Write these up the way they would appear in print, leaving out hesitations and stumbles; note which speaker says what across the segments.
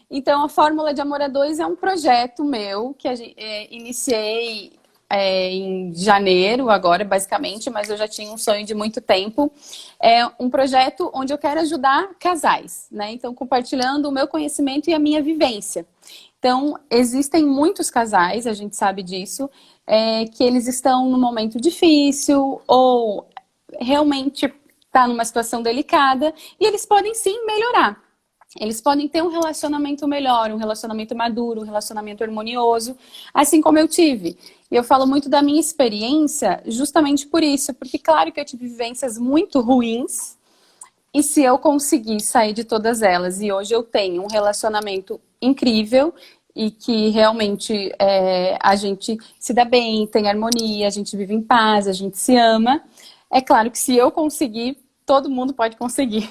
Speaker 1: Então, a Fórmula de Amor a Dois é um projeto meu que iniciei em janeiro, agora, basicamente, mas eu já tinha um sonho de muito tempo. É um projeto onde eu quero ajudar casais, né? Então, compartilhando o meu conhecimento e a minha vivência. Então, existem muitos casais, a gente sabe disso, que eles estão num momento difícil ou realmente está numa situação delicada e eles podem sim melhorar. Eles podem ter um relacionamento melhor, um relacionamento maduro, um relacionamento harmonioso, assim como eu tive. E eu falo muito da minha experiência justamente por isso, porque claro que eu tive vivências muito ruins, e se eu conseguir sair de todas elas, e hoje eu tenho um relacionamento incrível, e que realmente a gente se dá bem, tem harmonia, a gente vive em paz, a gente se ama, é claro que se eu conseguir, todo mundo pode conseguir,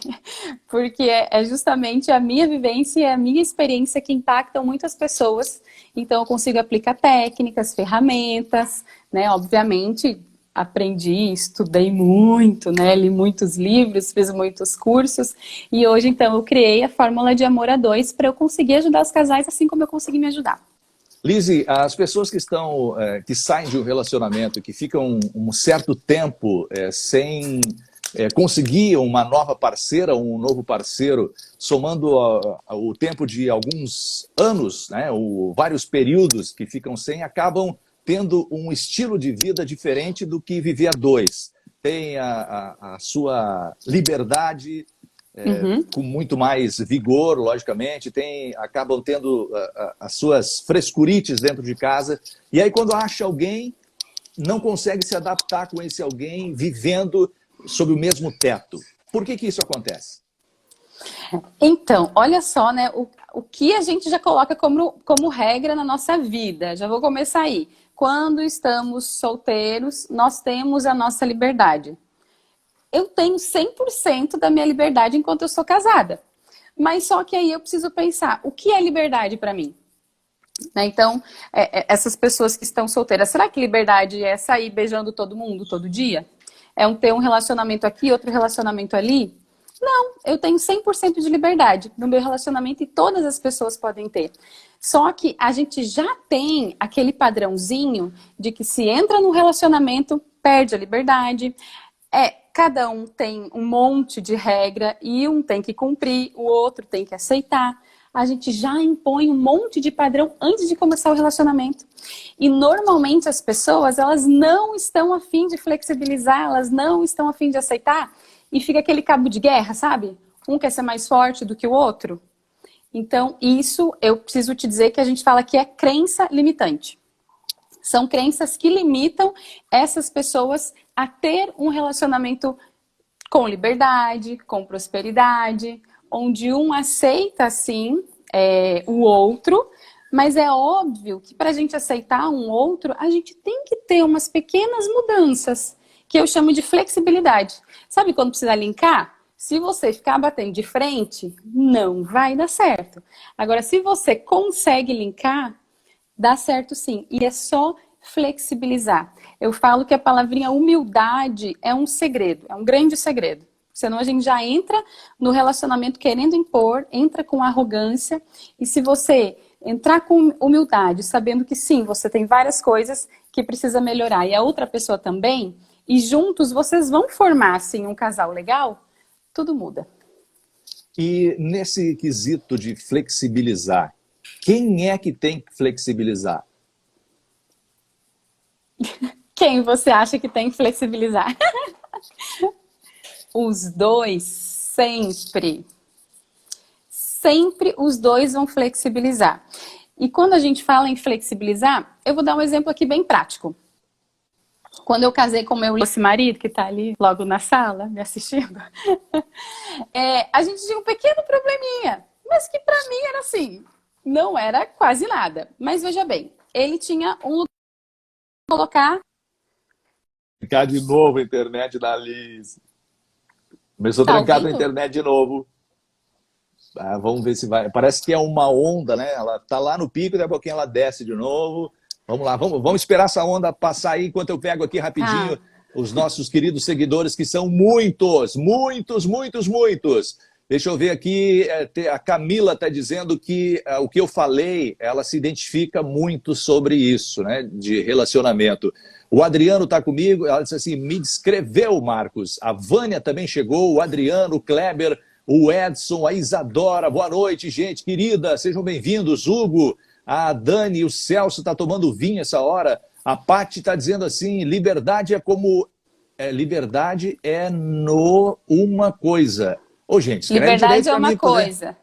Speaker 1: porque é justamente a minha vivência e a minha experiência que impactam muitas pessoas, então eu consigo aplicar técnicas, ferramentas, né, obviamente aprendi, estudei muito, né, li muitos livros, fiz muitos cursos, e hoje então eu criei a Fórmula de Amor a Dois para eu conseguir ajudar os casais assim como eu consegui me ajudar.
Speaker 2: Lizzy, as pessoas que saem de um relacionamento, que ficam um certo tempo sem conseguir uma nova parceira, um novo parceiro, somando o tempo de alguns anos, né, ou vários períodos que ficam sem, acabam tendo um estilo de vida diferente do que viver a dois. Tem a sua liberdade, com muito mais vigor, logicamente, acabam tendo as suas frescurites dentro de casa, e aí quando acha alguém, não consegue se adaptar com esse alguém vivendo sob o mesmo teto. Por que isso acontece?
Speaker 1: Então, olha só, né, o que a gente já coloca como regra na nossa vida. Já vou começar aí. Quando estamos solteiros, nós temos a nossa liberdade. Eu tenho 100% da minha liberdade enquanto eu sou casada. Mas só que aí eu preciso pensar, o que é liberdade para mim? Né? Então, essas pessoas que estão solteiras, será que liberdade é sair beijando todo mundo todo dia? Ter um relacionamento aqui, outro relacionamento ali? Não, eu tenho 100% de liberdade no meu relacionamento e todas as pessoas podem ter. Só que a gente já tem aquele padrãozinho de que se entra num relacionamento, perde a liberdade. Cada um tem um monte de regra e um tem que cumprir, o outro tem que aceitar. A gente já impõe um monte de padrão antes de começar o relacionamento. E normalmente as pessoas, elas não estão a fim de flexibilizar, elas não estão a fim de aceitar. E fica aquele cabo de guerra, sabe? Um quer ser mais forte do que o outro. Então, isso eu preciso te dizer que a gente fala que é crença limitante. São crenças que limitam essas pessoas a ter um relacionamento com liberdade, com prosperidade, onde um aceita, sim, o outro, mas é óbvio que para a gente aceitar um outro, a gente tem que ter umas pequenas mudanças, que eu chamo de flexibilidade. Sabe quando precisa linkar? Se você ficar batendo de frente, não vai dar certo. Agora, se você consegue linkar, dá certo sim. E é só flexibilizar. Eu falo que a palavrinha humildade é um segredo, é um grande segredo. Senão a gente já entra no relacionamento querendo impor, entra com arrogância. E se você entrar com humildade, sabendo que sim, você tem várias coisas que precisa melhorar e a outra pessoa também, e juntos vocês vão formar assim um casal legal, tudo muda.
Speaker 2: E nesse quesito de flexibilizar, quem é que tem que flexibilizar?
Speaker 1: Quem você acha que tem que flexibilizar? Os dois, sempre. Sempre os dois vão flexibilizar. E quando a gente fala em flexibilizar, eu vou dar um exemplo aqui bem prático. Quando eu casei com meu marido, que está ali logo na sala, me assistindo, a gente tinha um pequeno probleminha, mas que para mim era assim, não era quase nada. Mas veja bem, ele tinha um lugar para colocar...
Speaker 2: Ficar de novo a internet da Liz. Começou a trancar a internet de novo. Vamos ver se vai. Parece que é uma onda, né? Ela tá lá no pico, daqui a pouquinho ela desce de novo. Vamos lá, vamos esperar essa onda passar aí, enquanto eu pego aqui rapidinho os nossos queridos seguidores, que são muitos, muitos, muitos, muitos. Deixa eu ver aqui, a Camila está dizendo que o que eu falei, ela se identifica muito sobre isso, né, de relacionamento. O Adriano está comigo, ela disse assim, me descreveu, Marcos. A Vânia também chegou, o Adriano, o Kleber, o Edson, a Isadora. Boa noite, gente querida, sejam bem-vindos. Hugo, a Dani, o Celso está tomando vinho essa hora. A Paty está dizendo assim, liberdade é como... liberdade é no uma coisa. Ô, gente, escreve
Speaker 1: Liberdade
Speaker 2: direito
Speaker 1: é
Speaker 2: pra
Speaker 1: uma
Speaker 2: mim poder...
Speaker 1: coisa.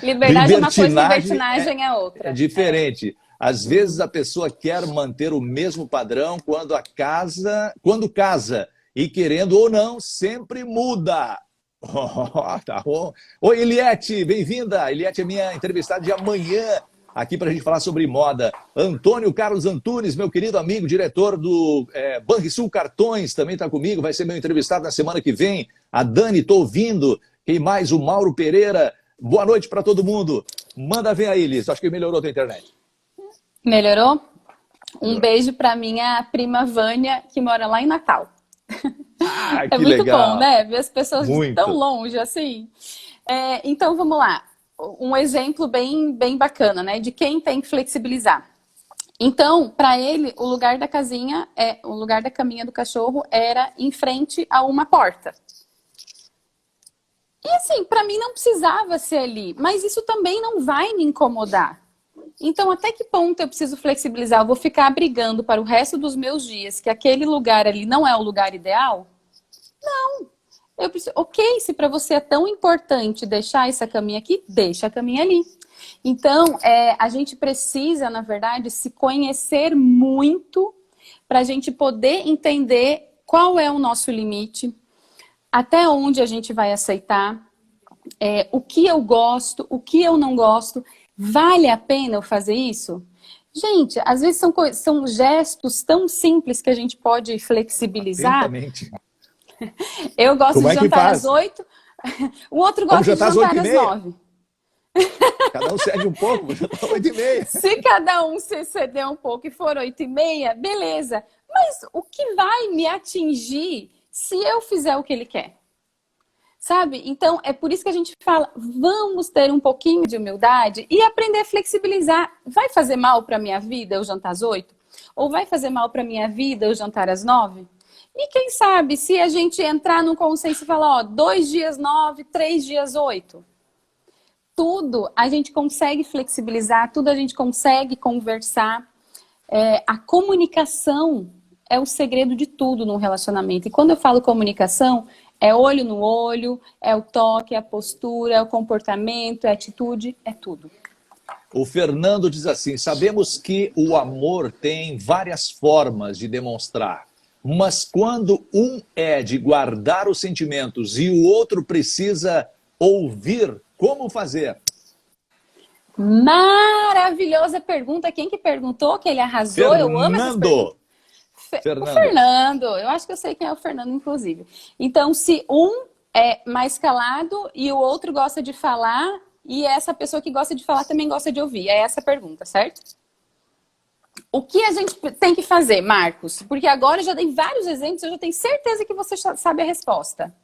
Speaker 1: Liberdade é uma coisa, libertinagem é outra.
Speaker 2: É diferente. Às vezes a pessoa quer manter o mesmo padrão quando casa e querendo ou não, sempre muda. Oh, tá bom. Oi, Eliette, bem-vinda. Eliette é minha entrevistada de amanhã aqui para a gente falar sobre moda. Antônio Carlos Antunes, meu querido amigo, diretor do Banrisul Cartões, também está comigo, vai ser meu entrevistado na semana que vem. A Dani, estou ouvindo. Quem mais? O Mauro Pereira. Boa noite para todo mundo. Manda ver aí, Liz. Acho que melhorou a tua internet.
Speaker 1: Melhorou? Um beijo para minha prima Vânia, que mora lá em Natal.
Speaker 2: Ah, que
Speaker 1: é muito
Speaker 2: legal.
Speaker 1: bom, né? Ver as pessoas
Speaker 2: Muito.
Speaker 1: tão longe assim. Então, vamos lá. Um exemplo bem bacana, né? De quem tem que flexibilizar. Então, para ele, o lugar da casinha, o lugar da caminha do cachorro era em frente a uma porta. E assim, para mim não precisava ser ali, mas isso também não vai me incomodar. Então, até que ponto eu preciso flexibilizar? Eu vou ficar brigando para o resto dos meus dias que aquele lugar ali não é o lugar ideal? Não. Eu preciso... Ok, se para você é tão importante deixar essa caminha aqui, deixa a caminha ali. Então, a gente precisa, na verdade, se conhecer muito para a gente poder entender qual é o nosso limite, até onde a gente vai aceitar, o que eu gosto, o que eu não gosto. Vale a pena eu fazer isso? Gente, às vezes são gestos tão simples que a gente pode flexibilizar.
Speaker 2: Atentamente.
Speaker 1: Eu gosto
Speaker 2: Como
Speaker 1: de jantar às 8, o outro gosta de jantar às 9.
Speaker 2: Cada um cede um pouco, vou jantar às 8h30.
Speaker 1: Se cada um se ceder um pouco e for 8h30, beleza. Mas o que vai me atingir se eu fizer o que ele quer? Sabe? Então, é por isso que a gente fala, vamos ter um pouquinho de humildade e aprender a flexibilizar. Vai fazer mal para a minha vida eu jantar às 8? Ou vai fazer mal para a minha vida eu jantar às 9? E quem sabe, se a gente entrar num consenso e falar, 2 dias 9, 3 dias 8. Tudo a gente consegue flexibilizar, tudo a gente consegue conversar. A comunicação é o segredo de tudo num relacionamento. E quando eu falo comunicação, é olho no olho, é o toque, é a postura, é o comportamento, é a atitude, é tudo.
Speaker 2: O Fernando diz assim, sabemos que o amor tem várias formas de demonstrar, mas quando um é de guardar os sentimentos e o outro precisa ouvir, como fazer?
Speaker 1: Maravilhosa pergunta. Quem que perguntou? Que ele arrasou?
Speaker 2: Fernando.
Speaker 1: Eu amo essas perguntas. O Fernando, eu acho que eu sei quem é o Fernando, inclusive. Então, se um é mais calado e o outro gosta de falar, e essa pessoa que gosta de falar também gosta de ouvir. É essa a pergunta, certo? O que a gente tem que fazer, Marcos? Porque agora eu já dei vários exemplos, eu já tenho certeza que você sabe a resposta.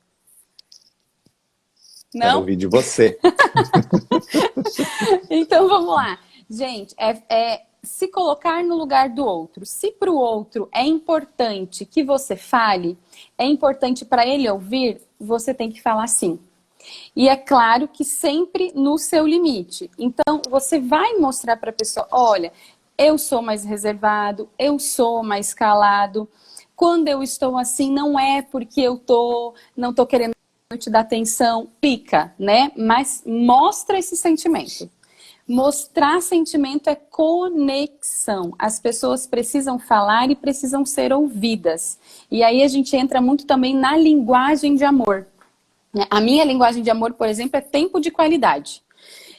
Speaker 1: Não?
Speaker 2: Quero ouvir de você.
Speaker 1: Então, vamos lá. Gente, se colocar no lugar do outro. Se para o outro é importante que você fale, é importante para ele ouvir, você tem que falar sim. E é claro que sempre no seu limite. Então, você vai mostrar para a pessoa, olha, eu sou mais reservado, eu sou mais calado. Quando eu estou assim, não é porque eu não estou querendo te dar atenção, pica, né? Mas mostra esse sentimento. Mostrar sentimento é conexão. As pessoas precisam falar e precisam ser ouvidas. E aí a gente entra muito também na linguagem de amor. A minha linguagem de amor, por exemplo, é tempo de qualidade.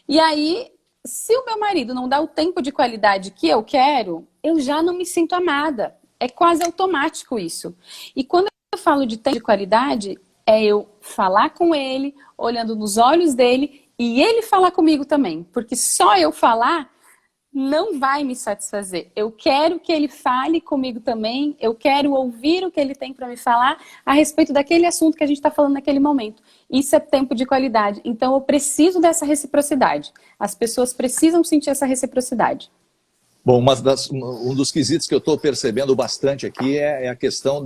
Speaker 1: E aí, se o meu marido não dá o tempo de qualidade que eu quero, eu já não me sinto amada. É quase automático isso. E quando eu falo de tempo de qualidade, é eu falar com ele, olhando nos olhos dele, e ele falar comigo também. Porque só eu falar não vai me satisfazer. Eu quero que ele fale comigo também, eu quero ouvir o que ele tem para me falar a respeito daquele assunto que a gente está falando naquele momento. Isso é tempo de qualidade. Então, eu preciso dessa reciprocidade. As pessoas precisam sentir essa reciprocidade.
Speaker 2: Bom, um dos quesitos que eu estou percebendo bastante aqui é a questão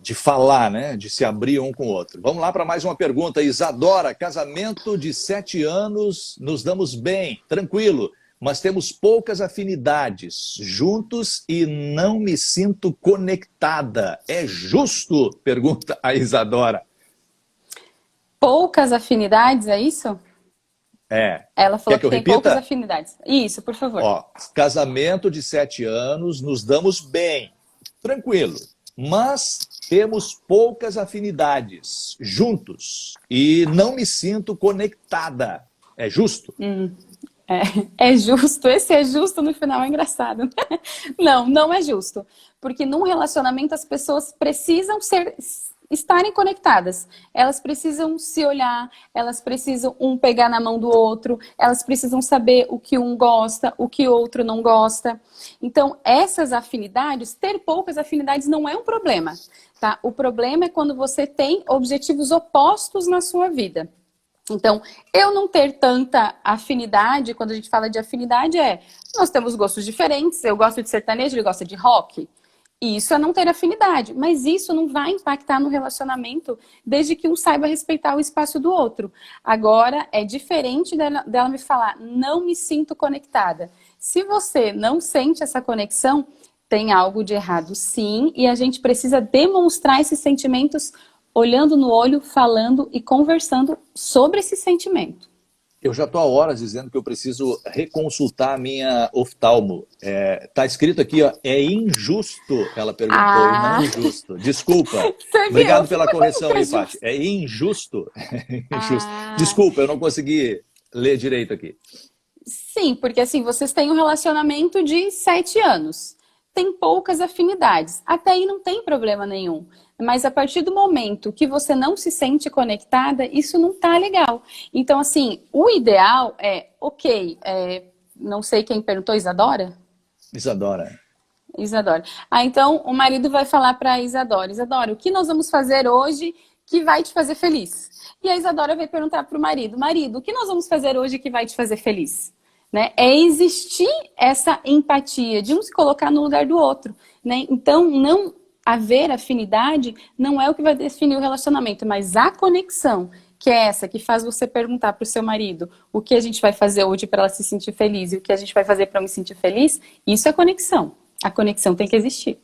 Speaker 2: de falar, né? De se abrir um com o outro. Vamos lá para mais uma pergunta. Isadora, casamento de 7 anos, nos damos bem, tranquilo, mas temos poucas afinidades, juntos e não me sinto conectada. É justo? Pergunta a Isadora.
Speaker 1: Poucas afinidades, é isso?
Speaker 2: É.
Speaker 1: Ela falou que tem
Speaker 2: repita?
Speaker 1: poucas afinidades. Isso, por favor.
Speaker 2: Ó, casamento de 7 anos, nos damos bem, tranquilo, mas temos poucas afinidades, juntos, e não me sinto conectada. É justo?
Speaker 1: É justo. Esse é justo no final é engraçado. Não, não é justo. Porque num relacionamento as pessoas precisam estarem conectadas. Elas precisam se olhar, elas precisam um pegar na mão do outro, elas precisam saber o que um gosta, o que o outro não gosta. Então, essas afinidades, ter poucas afinidades não é um problema, tá? O problema é quando você tem objetivos opostos na sua vida. Então, eu não ter tanta afinidade, quando a gente fala de afinidade, nós temos gostos diferentes, eu gosto de sertanejo, ele gosta de rock. Isso é não ter afinidade, mas isso não vai impactar no relacionamento desde que um saiba respeitar o espaço do outro. Agora, é diferente dela me falar, não me sinto conectada. Se você não sente essa conexão, tem algo de errado sim, e a gente precisa demonstrar esses sentimentos olhando no olho, falando e conversando sobre esse sentimento.
Speaker 2: Eu já estou há horas dizendo que eu preciso reconsultar a minha oftalmo. Tá escrito aqui, ó, é injusto, ela perguntou, e não justo. Desculpa. Obrigado pela correção aí, Paty. É injusto. Injusto. Desculpa, eu não consegui ler direito aqui.
Speaker 1: Sim, porque assim, vocês têm um relacionamento de 7 anos. Tem poucas afinidades. Até aí não tem problema nenhum. Mas a partir do momento que você não se sente conectada, isso não tá legal. Então, assim, o ideal não sei quem perguntou, Isadora?
Speaker 2: Isadora.
Speaker 1: Isadora. Então o marido vai falar para Isadora, Isadora, o que nós vamos fazer hoje que vai te fazer feliz? E a Isadora vai perguntar para o marido, o que nós vamos fazer hoje que vai te fazer feliz? Né? É existir essa empatia de um se colocar no lugar do outro. Né? Então, não haver afinidade não é o que vai definir o relacionamento, mas a conexão, que é essa que faz você perguntar para o seu marido o que a gente vai fazer hoje para ela se sentir feliz e o que a gente vai fazer para eu me sentir feliz, isso é conexão. A conexão tem que existir.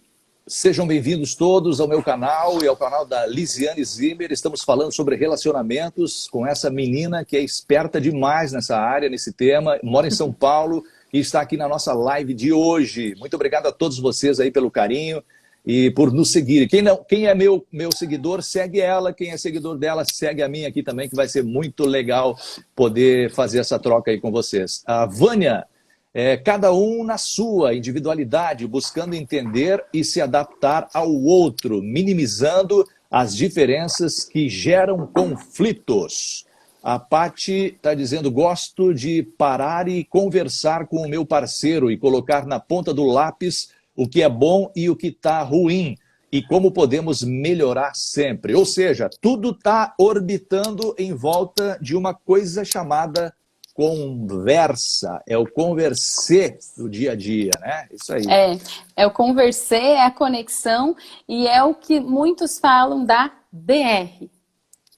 Speaker 2: Sejam bem-vindos todos ao meu canal e ao canal da Lisiane Zimmer. Estamos falando sobre relacionamentos com essa menina que é esperta demais nessa área, nesse tema, mora em São Paulo e está aqui na nossa live de hoje. Muito obrigado a todos vocês aí pelo carinho e por nos seguir. Quem é meu seguidor, segue ela. Quem é seguidor dela, segue a mim aqui também, que vai ser muito legal poder fazer essa troca aí com vocês. A Vânia, cada um na sua individualidade, buscando entender e se adaptar ao outro, minimizando as diferenças que geram conflitos. A Paty está dizendo, gosto de parar e conversar com o meu parceiro e colocar na ponta do lápis o que é bom e o que está ruim e como podemos melhorar sempre. Ou seja, tudo está orbitando em volta de uma coisa chamada conversa. É o conversê do dia a dia, né? Isso aí.
Speaker 1: É o conversê, é a conexão e é o que muitos falam da DR.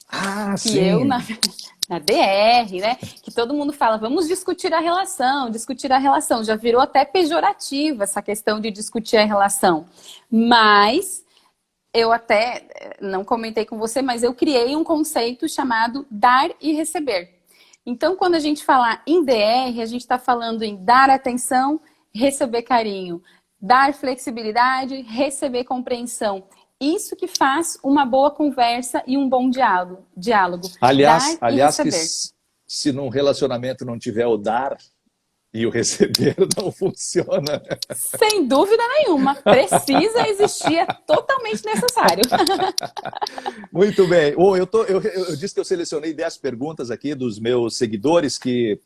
Speaker 2: Ah,
Speaker 1: que
Speaker 2: sim.
Speaker 1: Eu, na DR, né? Que todo mundo fala, vamos discutir a relação, discutir a relação. Já virou até pejorativa essa questão de discutir a relação. Mas eu até não comentei com você, mas eu criei um conceito chamado dar e receber. Então, quando a gente fala em DR, a gente está falando em dar atenção, receber carinho, dar flexibilidade, receber compreensão. Isso que faz uma boa conversa e um bom diálogo.
Speaker 2: Aliás,
Speaker 1: que
Speaker 2: se num relacionamento não tiver o dar e o receber, não funciona.
Speaker 1: Sem dúvida nenhuma. Precisa existir, é totalmente necessário.
Speaker 2: Muito bem. Eu disse que eu selecionei 10 perguntas aqui dos meus seguidores que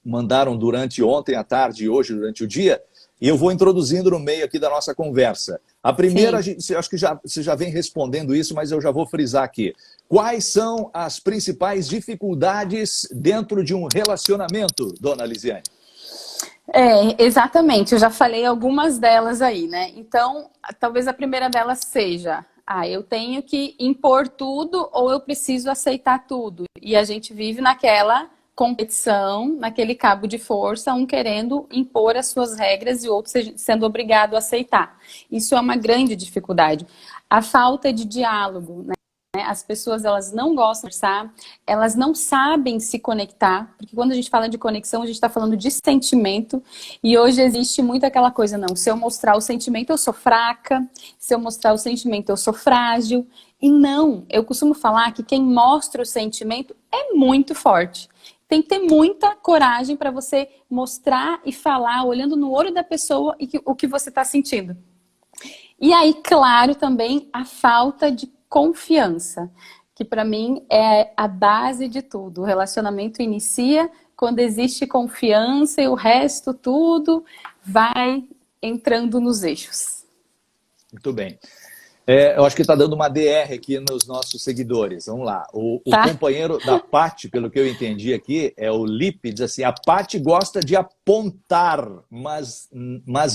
Speaker 2: mandaram durante ontem à tarde e hoje durante o dia, e eu vou introduzindo no meio aqui da nossa conversa. A primeira, acho que você já vem respondendo isso, mas eu já vou frisar aqui. Quais são as principais dificuldades dentro de um relacionamento, dona Lisiane?
Speaker 1: Exatamente. Eu já falei algumas delas aí, né? Então, talvez a primeira delas seja... eu tenho que impor tudo ou eu preciso aceitar tudo. E a gente vive naquela competição, naquele cabo de força, um querendo impor as suas regras e o outro sendo obrigado a aceitar. Isso é uma grande dificuldade. A falta de diálogo, né? As pessoas, elas não gostam de conversar, elas não sabem se conectar, porque quando a gente fala de conexão, a gente está falando de sentimento, e hoje existe muito aquela coisa, não, se eu mostrar o sentimento, eu sou fraca, se eu mostrar o sentimento, eu sou frágil, e não, eu costumo falar que quem mostra o sentimento é muito forte. Tem que ter muita coragem para você mostrar e falar, olhando no olho da pessoa, o que você está sentindo. E aí, claro, também a falta de confiança, que para mim é a base de tudo. O relacionamento inicia quando existe confiança e o resto tudo vai entrando nos eixos.
Speaker 2: Muito bem. Eu acho que está dando uma DR aqui nos nossos seguidores. Vamos lá. O companheiro da Paty, pelo que eu entendi aqui, é o Lipe, diz assim, a Paty gosta de apontar, mas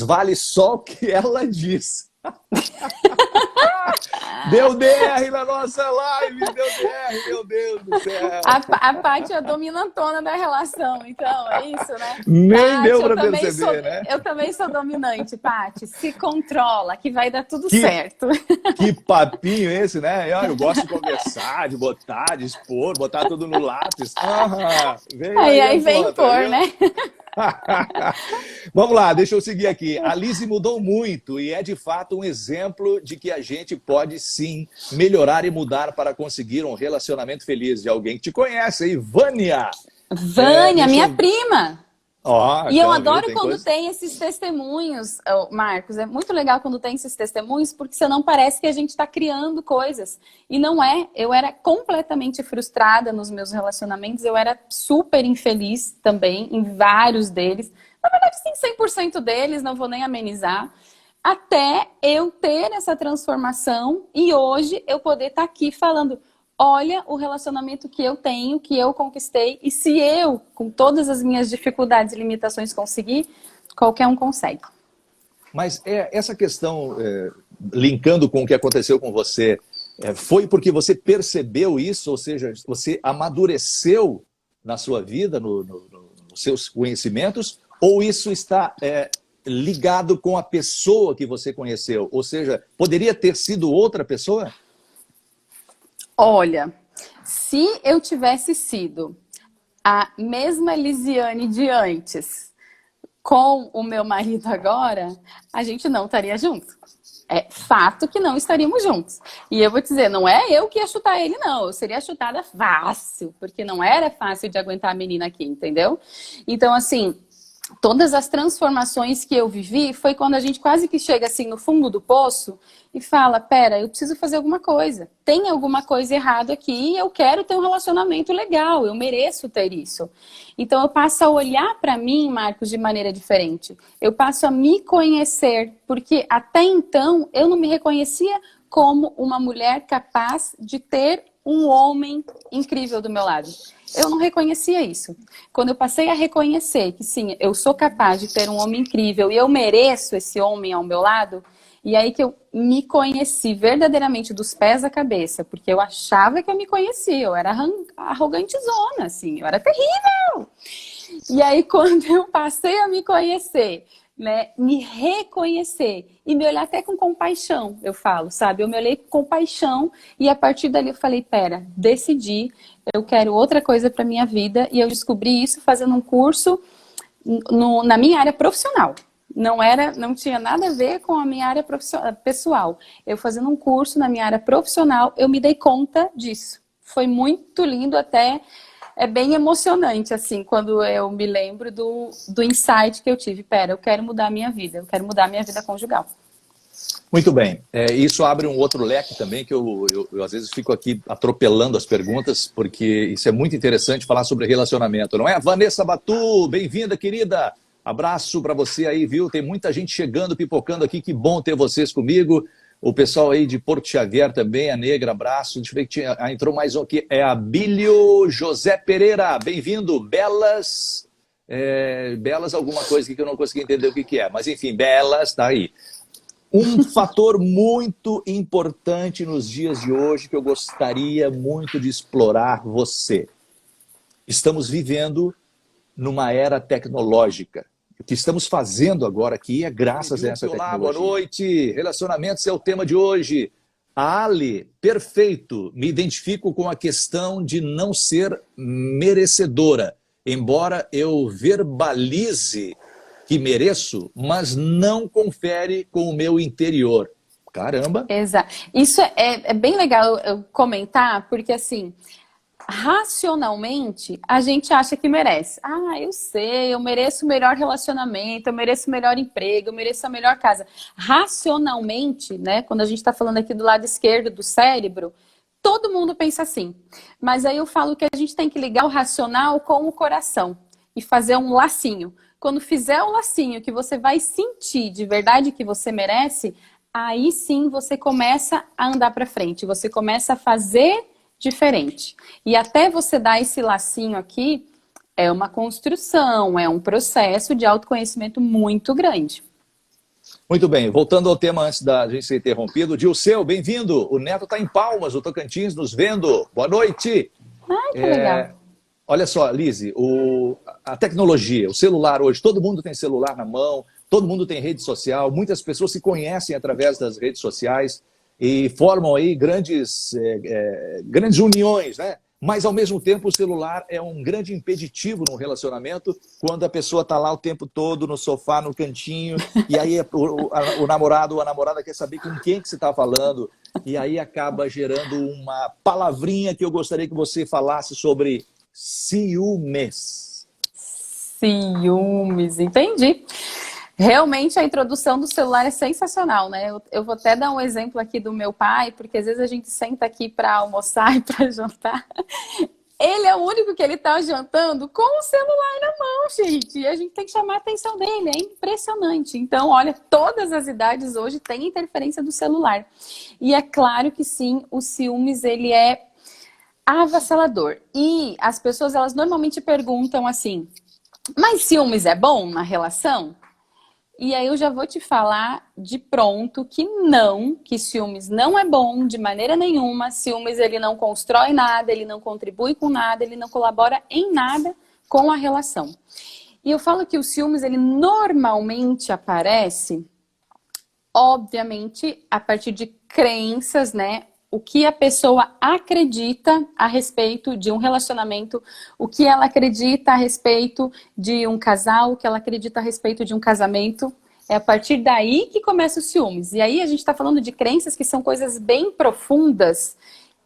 Speaker 2: vale só o que ela diz. Deu DR na nossa live, deu DR, meu Deus do céu.
Speaker 1: A Paty é a dominantona da relação, então, é isso, né?
Speaker 2: Nem
Speaker 1: Paty,
Speaker 2: deu para perceber, né?
Speaker 1: Eu também sou dominante, Paty. Se controla, que vai dar tudo certo.
Speaker 2: Que papinho esse, né? Eu gosto de conversar, de botar, de expor, botar tudo no lápis.
Speaker 1: Aí vem impor, né?
Speaker 2: Vamos lá, deixa eu seguir aqui. A Lise mudou muito e é de fato um exemplo de que a gente pode sim melhorar e mudar para conseguir um relacionamento feliz. De alguém que te conhece aí, Vânia.
Speaker 1: Vânia, minha prima.
Speaker 2: E
Speaker 1: eu adoro quando tem esses testemunhos, Marcos. É muito legal quando tem esses testemunhos, porque senão parece que a gente está criando coisas. E não é. Eu era completamente frustrada nos meus relacionamentos. Eu era super infeliz também em vários deles. Na verdade, sim, 100% deles, não vou nem amenizar. Até eu ter essa transformação e hoje eu poder estar aqui falando... Olha o relacionamento que eu tenho, que eu conquistei. E se eu, com todas as minhas dificuldades e limitações, conseguir, qualquer um consegue.
Speaker 2: Mas essa questão, linkando com o que aconteceu com você, foi porque você percebeu isso? Ou seja, você amadureceu na sua vida, nos seus conhecimentos? Ou isso está ligado com a pessoa que você conheceu? Ou seja, poderia ter sido outra pessoa?
Speaker 1: Olha, se eu tivesse sido a mesma Lisiane de antes com o meu marido agora, a gente não estaria junto. É fato que não estaríamos juntos. E eu vou te dizer, não é eu que ia chutar ele, não. Eu seria chutada fácil, porque não era fácil de aguentar a menina aqui, entendeu? Então, assim... Todas as transformações que eu vivi foi quando a gente quase que chega assim no fundo do poço e fala, pera, eu preciso fazer alguma coisa. Tem alguma coisa errada aqui e eu quero ter um relacionamento legal, eu mereço ter isso. Então eu passo a olhar para mim, Marcos, de maneira diferente. Eu passo a me conhecer, porque até então eu não me reconhecia como uma mulher capaz de ter um homem incrível do meu lado. Eu não reconhecia isso. Quando eu passei a reconhecer que sim, eu sou capaz de ter um homem incrível e eu mereço esse homem ao meu lado, e aí que eu me conheci verdadeiramente dos pés à cabeça, porque eu achava que eu me conhecia, eu era arrogantezona, assim, eu era terrível. E aí quando eu passei a me conhecer, né, me reconhecer e me olhar até com compaixão, eu falo, sabe? Eu me olhei com compaixão e a partir dali eu falei, pera, decidi, eu quero outra coisa para minha vida e eu descobri isso fazendo um curso na minha área profissional. Não tinha nada a ver com a minha área pessoal. Eu fazendo um curso na minha área profissional, eu me dei conta disso. Foi muito lindo até... É bem emocionante, assim, quando eu me lembro do insight que eu tive. Pera, eu quero mudar a minha vida. Eu quero mudar a minha vida conjugal.
Speaker 2: Muito bem. Isso abre um outro leque também, que eu às vezes fico aqui atropelando as perguntas, porque isso é muito interessante falar sobre relacionamento, não é? Vanessa Batu, bem-vinda, querida. Abraço para você aí, viu? Tem muita gente chegando, pipocando aqui, que bom ter vocês comigo. O pessoal aí de Porto Xavier também, a Negra, abraço. Deixa eu ver que entrou mais um aqui, é a Bílio José Pereira, bem-vindo. Belas alguma coisa aqui que eu não consegui entender o que é, mas enfim, Belas, tá aí. Um fator muito importante nos dias de hoje que eu gostaria muito de explorar você. Estamos vivendo numa era tecnológica. O que estamos fazendo agora aqui é graças a essa tecnologia. Olá, boa noite. Relacionamentos é o tema de hoje. Ali, perfeito. Me identifico com a questão de não ser merecedora. Embora eu verbalize que mereço, mas não confere com o meu interior. Caramba!
Speaker 1: Exato. Isso é bem legal eu comentar, porque assim, racionalmente, a gente acha que merece. Ah, eu sei, eu mereço o melhor relacionamento, eu mereço o melhor emprego, eu mereço a melhor casa. Racionalmente, né, quando a gente está falando aqui do lado esquerdo do cérebro, todo mundo pensa assim. Mas aí eu falo que a gente tem que ligar o racional com o coração e fazer um lacinho. Quando fizer o lacinho que você vai sentir de verdade que você merece, aí sim você começa a andar para frente, você começa a fazer diferente. E até você dar esse lacinho aqui, é uma construção, é um processo de autoconhecimento muito grande.
Speaker 2: Muito bem, voltando ao tema antes da gente ser interrompido, Dilceu, bem-vindo. O Neto está em Palmas, o Tocantins, nos vendo. Boa noite.
Speaker 1: Ai, que legal.
Speaker 2: Olha só, Lise, a tecnologia, o celular hoje, todo mundo tem celular na mão, todo mundo tem rede social, muitas pessoas se conhecem através das redes sociais e formam aí grandes uniões, né? Mas, ao mesmo tempo, o celular é um grande impeditivo no relacionamento quando a pessoa está lá o tempo todo no sofá, no cantinho, e aí o namorado ou a namorada quer saber com quem que você está falando, e aí acaba gerando uma palavrinha que eu gostaria que você falasse sobre ciúmes.
Speaker 1: Ciúmes, entendi. Realmente a introdução do celular é sensacional, né? Eu vou até dar um exemplo aqui do meu pai, porque às vezes a gente senta aqui para almoçar e para jantar. Ele é o único que ele tá jantando com o celular na mão, gente. E a gente tem que chamar a atenção dele, é impressionante. Então, olha, todas as idades hoje têm interferência do celular. E é claro que sim, o ciúmes, ele é avassalador. E as pessoas, elas normalmente perguntam assim, mas ciúmes é bom na relação? E aí eu já vou te falar de pronto que não, que ciúmes não é bom de maneira nenhuma. Ciúmes ele não constrói nada, ele não contribui com nada, ele não colabora em nada com a relação. E eu falo que o ciúmes ele normalmente aparece, obviamente, a partir de crenças, né? O que a pessoa acredita a respeito de um relacionamento, o que ela acredita a respeito de um casal, o que ela acredita a respeito de um casamento. É a partir daí que começa os ciúmes. E aí a gente está falando de crenças que são coisas bem profundas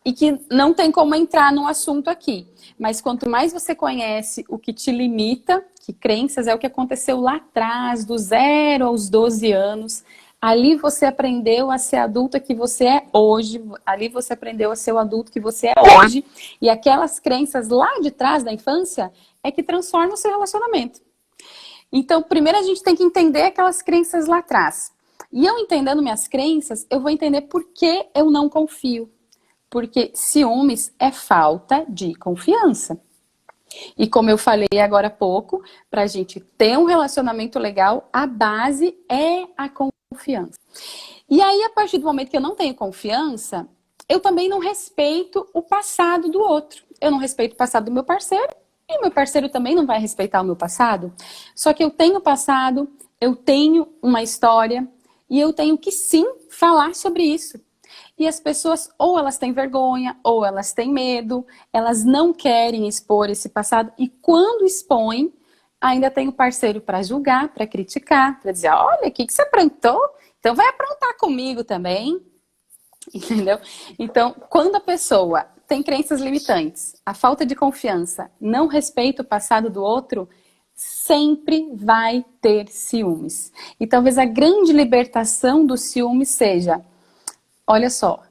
Speaker 1: e que não tem como entrar no assunto aqui. Mas quanto mais você conhece o que te limita, que crenças é o que aconteceu lá atrás, do 0 aos 12 anos... Ali você aprendeu a ser adulta que você é hoje. Ali você aprendeu a ser o adulto que você é hoje. E aquelas crenças lá de trás da infância é que transformam o seu relacionamento. Então, primeiro a gente tem que entender aquelas crenças lá atrás. E eu entendendo minhas crenças, eu vou entender por que eu não confio. Porque ciúmes é falta de confiança. E como eu falei agora há pouco, para a gente ter um relacionamento legal, a base é a confiança. E aí, a partir do momento que eu não tenho confiança, eu também não respeito o passado do outro. Eu não respeito o passado do meu parceiro, e meu parceiro também não vai respeitar o meu passado. Só que eu tenho passado, eu tenho uma história, e eu tenho que sim falar sobre isso. E as pessoas, ou elas têm vergonha, ou elas têm medo, elas não querem expor esse passado, e quando expõem, ainda tem o parceiro para julgar, para criticar, para dizer, olha, o que você aprontou? Então vai aprontar comigo também, entendeu? Então, quando a pessoa tem crenças limitantes, a falta de confiança, não respeita o passado do outro, sempre vai ter ciúmes. E talvez a grande libertação do ciúme seja, olha só,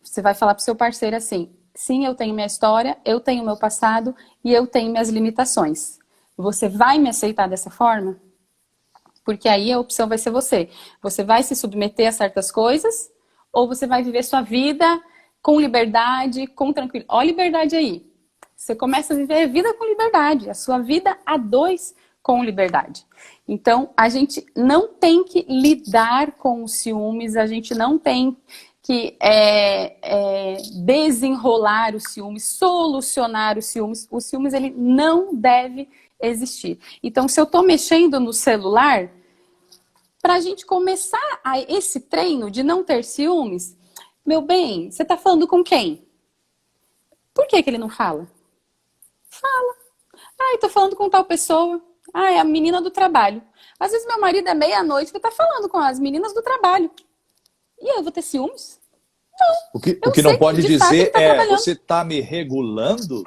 Speaker 1: você vai falar para o seu parceiro assim, sim, eu tenho minha história, eu tenho meu passado e eu tenho minhas limitações. Você vai me aceitar dessa forma? Porque aí a opção vai ser você. Você vai se submeter a certas coisas ou você vai viver sua vida com liberdade, com tranquilidade. Olha a liberdade aí. Você começa a viver a vida com liberdade, a sua vida a dois com liberdade. Então, a gente não tem que lidar com os ciúmes, a gente não tem que desenrolar os ciúmes, solucionar os ciúmes. Os ciúmes, ele não deve existir. Então, se eu estou mexendo no celular, para a gente começar esse treino de não ter ciúmes, meu bem, você está falando com quem? Por que ele não fala? Fala. Ah, estou falando com tal pessoa. Ah, é a menina do trabalho. Às vezes meu marido é meia-noite que está falando com as meninas do trabalho. E eu vou ter ciúmes? Não.
Speaker 2: O que não pode dizer é, você está me regulando?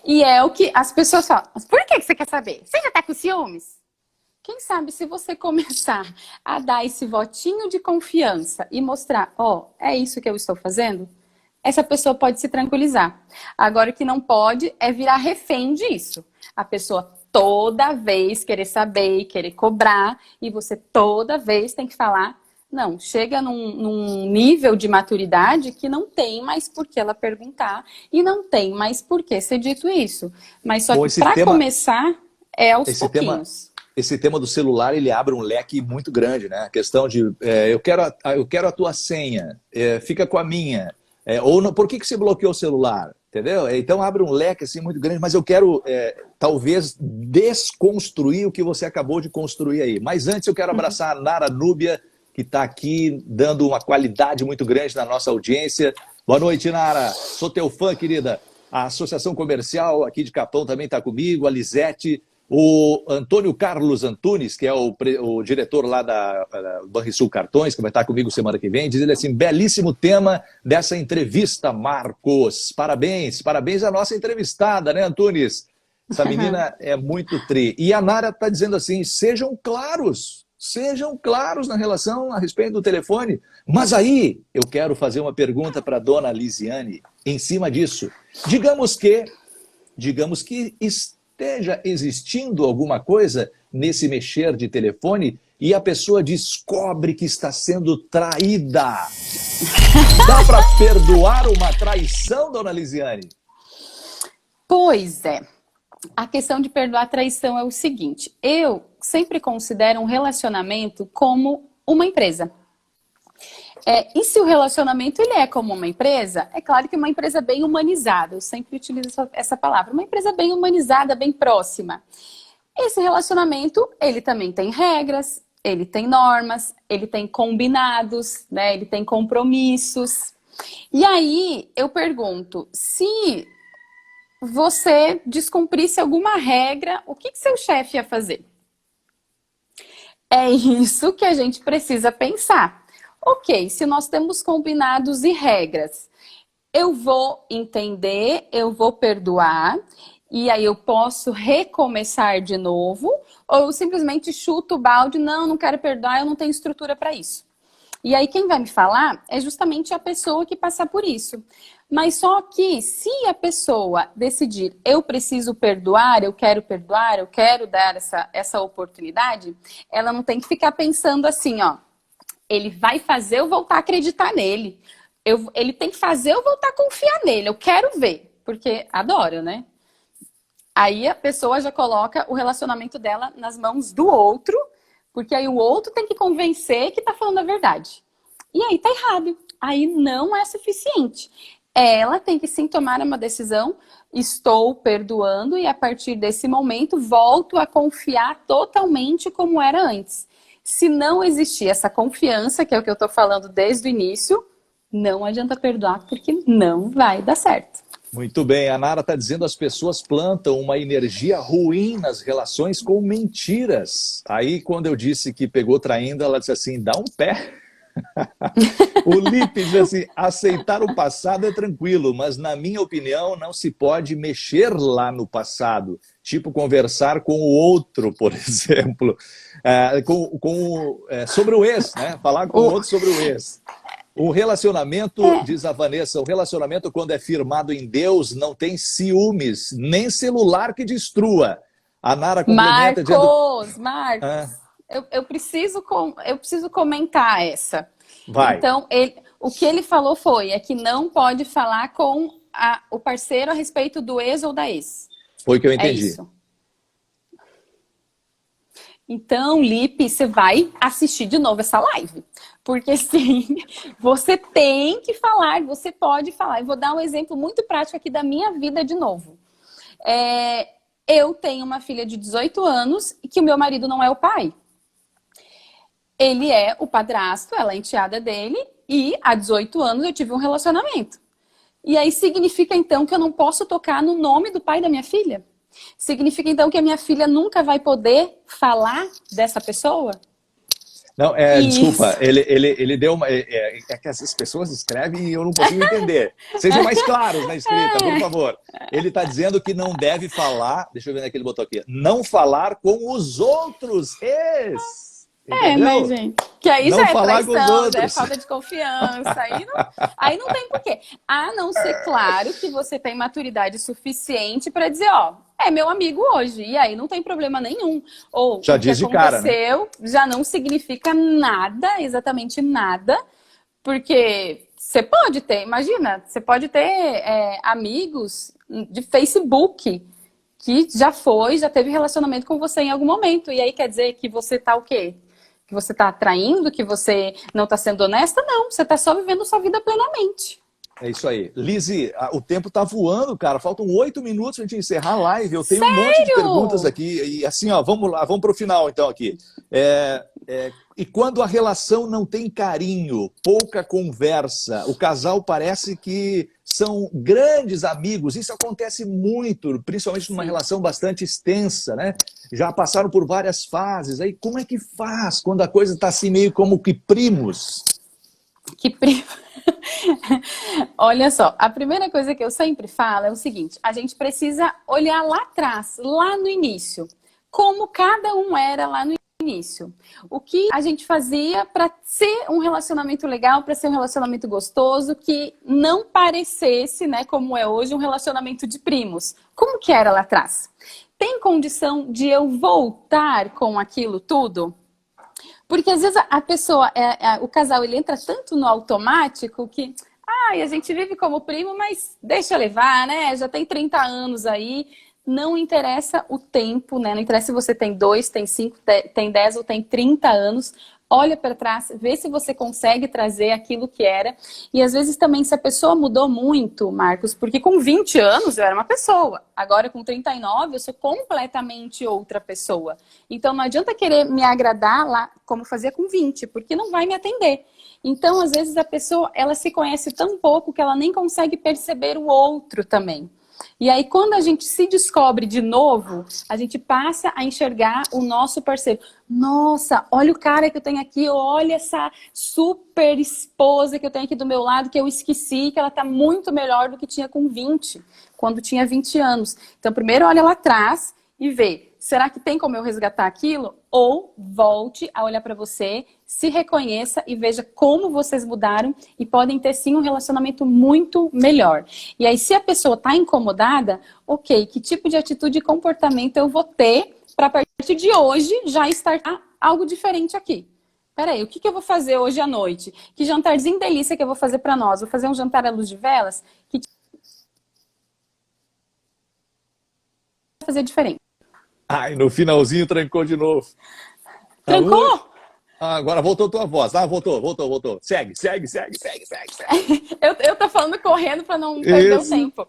Speaker 1: E é o que as pessoas falam. Por que você quer saber? Você já está com ciúmes? Quem sabe se você começar a dar esse votinho de confiança e mostrar, ó, é isso que eu estou fazendo, essa pessoa pode se tranquilizar. Agora, o que não pode é virar refém disso. A pessoa toda vez querer saber, querer cobrar, e você toda vez tem que falar, não, chega num nível de maturidade que não tem mais por que ela perguntar e não tem mais por que ser dito isso. Mas só que para começar é aos pouquinhos.
Speaker 2: Esse tema do celular, ele abre um leque muito grande, né? A questão de, eu quero a tua senha, fica com a minha. Ou não, por que você bloqueou o celular? Entendeu? Então abre um leque assim, muito grande, mas eu quero talvez desconstruir o que você acabou de construir aí. Mas antes eu quero abraçar a Nara Núbia, que está aqui dando uma qualidade muito grande na nossa audiência. Boa noite, Nara. Sou teu fã, querida. A Associação Comercial aqui de Capão também está comigo, a Lisete. O Antônio Carlos Antunes, que é o diretor lá da Banrisul Cartões, que vai estar comigo semana que vem, diz ele assim, belíssimo tema dessa entrevista, Marcos. Parabéns, parabéns à nossa entrevistada, né, Antunes? Essa menina é muito tri. E a Nara está dizendo assim, sejam claros na relação a respeito do telefone. Mas aí, eu quero fazer uma pergunta para a dona Lisiane, em cima disso. Digamos que esteja existindo alguma coisa nesse mexer de telefone e a pessoa descobre que está sendo traída. Dá para perdoar uma traição, dona Lisiane?
Speaker 1: Pois é. A questão de perdoar a traição é o seguinte, eu sempre considero um relacionamento como uma empresa. E se o relacionamento ele é como uma empresa, é claro que uma empresa bem humanizada, eu sempre utilizo essa palavra, uma empresa bem humanizada, bem próxima. Esse relacionamento, ele também tem regras, ele tem normas, ele tem combinados, né? Ele tem compromissos. E aí, eu pergunto, se você descumprisse alguma regra, o que seu chefe ia fazer? É isso que a gente precisa pensar. Ok, se nós temos combinados e regras, eu vou entender, eu vou perdoar, e aí eu posso recomeçar de novo, ou eu simplesmente chuto o balde, não quero perdoar, eu não tenho estrutura para isso. E aí quem vai me falar é justamente a pessoa que passar por isso. Mas só que se a pessoa decidir, eu preciso perdoar, eu quero dar essa oportunidade, ela não tem que ficar pensando assim, ó, ele vai fazer eu voltar a acreditar nele. Ele tem que fazer eu voltar a confiar nele. Eu quero ver, porque adoro, né? Aí a pessoa já coloca o relacionamento dela nas mãos do outro, porque aí o outro tem que convencer que tá falando a verdade. E aí tá errado. Aí não é suficiente. Ela tem que sim tomar uma decisão, estou perdoando e a partir desse momento volto a confiar totalmente como era antes. Se não existir essa confiança, que é o que eu estou falando desde o início, não adianta perdoar porque não vai dar certo.
Speaker 2: Muito bem, a Nara está dizendo que as pessoas plantam uma energia ruim nas relações com mentiras. Aí quando eu disse que pegou traindo, ela disse assim, dá um pé. O Lipe diz assim, aceitar o passado é tranquilo, mas na minha opinião não se pode mexer lá no passado. Tipo conversar com o outro, por exemplo. Sobre o ex, né? Falar com o outro sobre o ex. O relacionamento, diz a Vanessa, o relacionamento quando é firmado em Deus não tem ciúmes, nem celular que destrua. A Nara complementa
Speaker 1: Marcos,
Speaker 2: dizendo...
Speaker 1: Marcos, eu preciso comentar essa.
Speaker 2: Vai.
Speaker 1: Então, o que ele falou é que não pode falar com o parceiro a respeito do ex ou da ex.
Speaker 2: Foi o que eu entendi.
Speaker 1: É isso. Então, Lipe, você vai assistir de novo essa live. Porque sim, você tem que falar, você pode falar. Eu vou dar um exemplo muito prático aqui da minha vida de novo. Eu tenho uma filha de 18 anos e que o meu marido não é o pai. Ele é o padrasto, ela é a enteada dele e há 18 anos eu tive um relacionamento. E aí significa então que eu não posso tocar no nome do pai da minha filha? Significa então que a minha filha nunca vai poder falar dessa pessoa?
Speaker 2: Não, desculpa, ele deu uma... É que essas pessoas escrevem e eu não consigo entender. Sejam mais claros na escrita, por favor. Ele está dizendo que não deve falar... Deixa eu ver onde é que ele botou aqui. Não falar com os outros ex. Entendeu?
Speaker 1: Né, gente? Que aí
Speaker 2: não
Speaker 1: já é
Speaker 2: falar
Speaker 1: traição,
Speaker 2: com os outros.
Speaker 1: já é falta de confiança. Aí não tem porquê. A não ser, claro, que você tem maturidade suficiente para dizer, ó, é meu amigo hoje. E aí não tem problema nenhum. Ou
Speaker 2: já
Speaker 1: o que
Speaker 2: diz de
Speaker 1: aconteceu
Speaker 2: cara, né?
Speaker 1: já não significa nada, exatamente nada. Porque você pode ter, imagina, você pode ter amigos de Facebook que já teve relacionamento com você em algum momento. E aí quer dizer que você tá o quê? Que você tá traindo, que você não tá sendo honesta? Não, você tá só vivendo sua vida plenamente.
Speaker 2: É isso aí. Lizzy, o tempo tá voando, cara. Faltam 8 minutos pra gente encerrar a live. Eu tenho
Speaker 1: Sério?
Speaker 2: um monte de perguntas aqui. E assim, ó, vamos lá, vamos pro final então aqui. E quando a relação não tem carinho, pouca conversa, o casal parece que são grandes amigos. Isso acontece muito, principalmente numa relação bastante extensa, né? Já passaram por várias fases. Aí como é que faz quando a coisa tá assim meio como que primos?
Speaker 1: Que primo. Olha só, a primeira coisa que eu sempre falo é o seguinte, a gente precisa olhar lá atrás, lá no início, como cada um era lá no início. O que a gente fazia para ser um relacionamento legal, para ser um relacionamento gostoso, que não parecesse, né, como é hoje, um relacionamento de primos. Como que era lá atrás? Tem condição de eu voltar com aquilo tudo? Porque às vezes a pessoa, o casal, ele entra tanto no automático que... a gente vive como primo, mas deixa levar, né? Já tem 30 anos aí. Não interessa o tempo, né? Não interessa se você tem 2, tem 5, tem 10 ou tem 30 anos. Olha para trás, vê se você consegue trazer aquilo que era. E às vezes também, se a pessoa mudou muito, Marcos, porque com 20 anos eu era uma pessoa. Agora com 39 eu sou completamente outra pessoa. Então não adianta querer me agradar lá como fazia com 20, porque não vai me atender. Então às vezes a pessoa, ela se conhece tão pouco que ela nem consegue perceber o outro também. E aí, quando a gente se descobre de novo, a gente passa a enxergar o nosso parceiro. Nossa, olha o cara que eu tenho aqui, olha essa super esposa que eu tenho aqui do meu lado, que eu esqueci, que ela tá muito melhor do que tinha com 20, quando tinha 20 anos. Então, primeiro olha lá atrás e vê, será que tem como eu resgatar aquilo? Ou volte a olhar para você, se reconheça e veja como vocês mudaram e podem ter sim um relacionamento muito melhor. E aí, se a pessoa está incomodada, ok, que tipo de atitude e comportamento eu vou ter para a partir de hoje já startar algo diferente aqui? Peraí, o que eu vou fazer hoje à noite? Que jantarzinho delícia que eu vou fazer para nós? Vou fazer um jantar à luz de velas? Que fazer diferente.
Speaker 2: Ai, no finalzinho trancou de novo.
Speaker 1: Trancou?
Speaker 2: Agora voltou tua voz. Voltou. Segue.
Speaker 1: Eu tô falando correndo para não perder o tempo.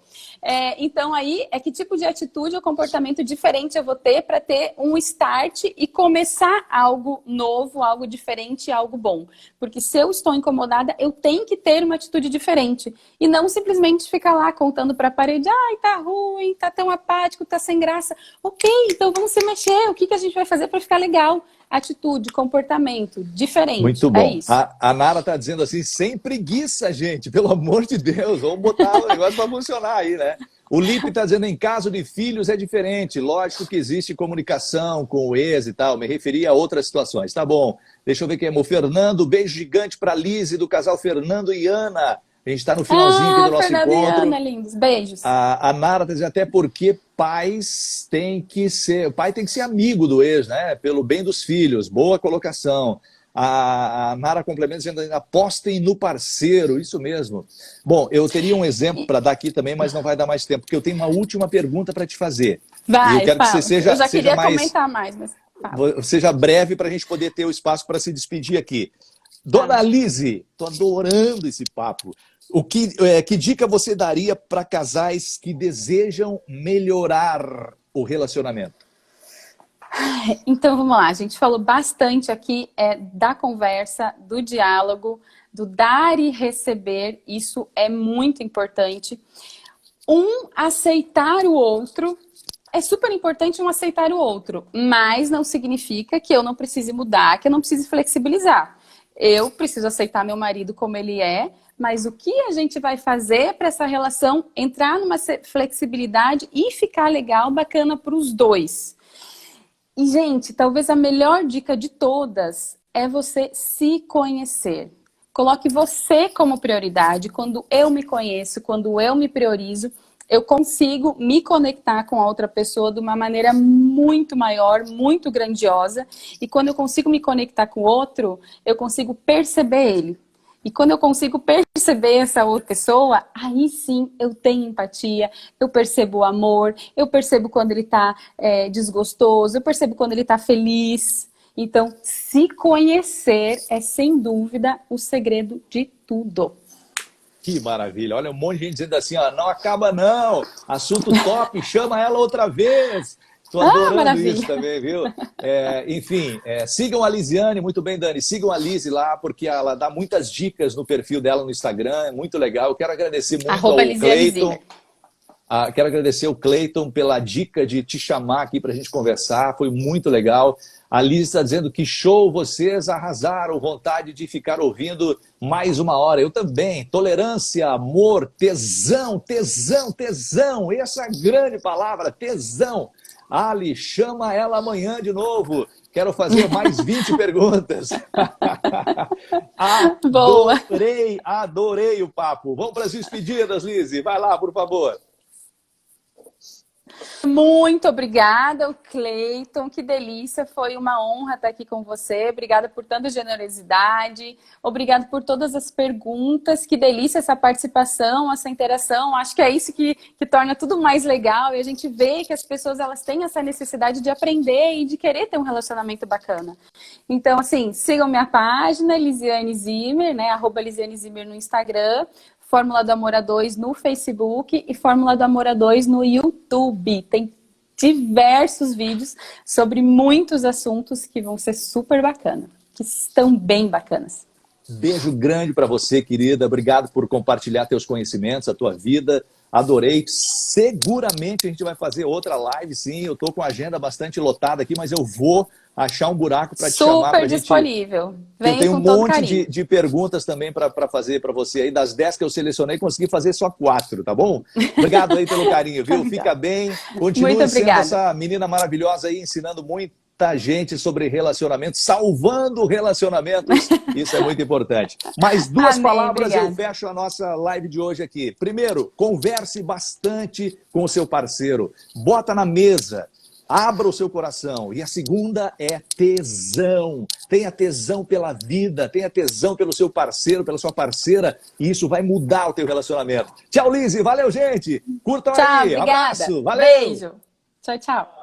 Speaker 1: Então aí, que tipo de atitude ou comportamento diferente eu vou ter para ter um start e começar algo novo, algo diferente, algo bom. Porque se eu estou incomodada, eu tenho que ter uma atitude diferente. E não simplesmente ficar lá contando para a parede, ai, tá ruim, tá tão apático, tá sem graça. Ok, então vamos se mexer. O que a gente vai fazer para ficar legal? atitude, comportamento diferente.
Speaker 2: Muito bom.
Speaker 1: É isso.
Speaker 2: A Nara está dizendo assim, sem preguiça, gente, pelo amor de Deus, vamos botar o negócio para funcionar aí, né? O Lipe está dizendo, em caso de filhos é diferente, lógico que existe comunicação com o ex e tal, me referi a outras situações. Tá bom, deixa eu ver quem é o Fernando, beijo gigante para Lise, do casal Fernando e Ana. A gente está no finalzinho aqui do nosso
Speaker 1: Fernanda
Speaker 2: encontro.
Speaker 1: E Ana, lindos. Beijos.
Speaker 2: A Nara está dizendo até porque o pai tem que ser amigo do ex, né? Pelo bem dos filhos. Boa colocação. A Nara complementa dizendo, apostem no parceiro, isso mesmo. Bom, eu teria um exemplo para dar aqui também, mas não vai dar mais tempo, porque eu tenho uma última pergunta para te fazer.
Speaker 1: Vai,
Speaker 2: e eu quero
Speaker 1: fala.
Speaker 2: Que você seja,
Speaker 1: eu já queria
Speaker 2: mais,
Speaker 1: comentar mais, mas fala.
Speaker 2: Seja breve para a gente poder ter o espaço para se despedir aqui. Dona Lise, estou adorando esse papo. Que dica você daria para casais que desejam melhorar o relacionamento?
Speaker 1: Então vamos lá, a gente falou bastante aqui da conversa, do diálogo, do dar e receber, isso é muito importante. Aceitar o outro, é super importante aceitar o outro, mas não significa que eu não precise mudar, que eu não precise flexibilizar. Eu preciso aceitar meu marido como ele é, mas o que a gente vai fazer para essa relação entrar numa flexibilidade e ficar legal, bacana para os dois? E, gente, talvez a melhor dica de todas é você se conhecer. Coloque você como prioridade. Quando eu me conheço, quando eu me priorizo, eu consigo me conectar com a outra pessoa de uma maneira muito maior, muito grandiosa. E quando eu consigo me conectar com o outro, eu consigo perceber ele. E quando eu consigo perceber essa outra pessoa, aí sim eu tenho empatia, eu percebo o amor, eu percebo quando ele está desgostoso, eu percebo quando ele está feliz. Então, se conhecer é, sem dúvida, o segredo de tudo.
Speaker 2: Que maravilha. Olha, um monte de gente dizendo assim, ó, não acaba não, assunto top, chama ela outra vez. Estou adorando isso também, viu? Enfim, sigam a Lisiane, muito bem, Dani, sigam a Lise lá, porque ela dá muitas dicas no perfil dela no Instagram, é muito legal. Eu quero agradecer muito ao Cleiton. Quero agradecer ao Cleiton pela dica de te chamar aqui para a gente conversar, foi muito legal. A Liz está dizendo que show, vocês arrasaram, vontade de ficar ouvindo mais uma hora. Eu também. Tolerância, amor, tesão, tesão, tesão. Essa é a grande palavra, tesão. Ali, chama ela amanhã de novo. Quero fazer mais 20 perguntas. Adorei o papo. Vamos para as despedidas, Liz. Vai lá, por favor.
Speaker 1: Muito obrigada, Cleiton, que delícia, foi uma honra estar aqui com você, obrigada por tanta generosidade, obrigada por todas as perguntas, que delícia essa participação, essa interação, acho que é isso que torna tudo mais legal e a gente vê que as pessoas elas têm essa necessidade de aprender e de querer ter um relacionamento bacana. Então, assim, sigam minha página, Lisiane Zimmer, né, @LisianeZimmer no Instagram, Fórmula do Amor A2 no Facebook e Fórmula do Amor A2 no YouTube. Tem diversos vídeos sobre muitos assuntos que vão ser super bacanas, que estão bem bacanas.
Speaker 2: Beijo grande para você, querida. Obrigado por compartilhar teus conhecimentos, a tua vida. Adorei. Seguramente a gente vai fazer outra live, sim. Eu estou com a agenda bastante lotada aqui, mas eu vou achar um buraco para te chamar.
Speaker 1: Super disponível.
Speaker 2: Eu tenho um monte de perguntas também para fazer para você aí. Das 10 que eu selecionei, consegui fazer só 4, tá bom? Obrigado aí pelo carinho, viu? Fica bem. Continue sendo essa menina maravilhosa aí, ensinando muita gente sobre relacionamentos, salvando relacionamentos. Isso é muito importante. Mais duas palavras eu fecho a nossa live de hoje aqui. Primeiro, converse bastante com o seu parceiro. Bota na mesa. Abra o seu coração. E a segunda é tesão. Tenha tesão pela vida, tenha tesão pelo seu parceiro, pela sua parceira, e isso vai mudar o teu relacionamento. Tchau, Lise. Valeu, gente. Curtam aí.
Speaker 1: Obrigada.
Speaker 2: Abraço. Valeu.
Speaker 1: Beijo. Tchau, tchau.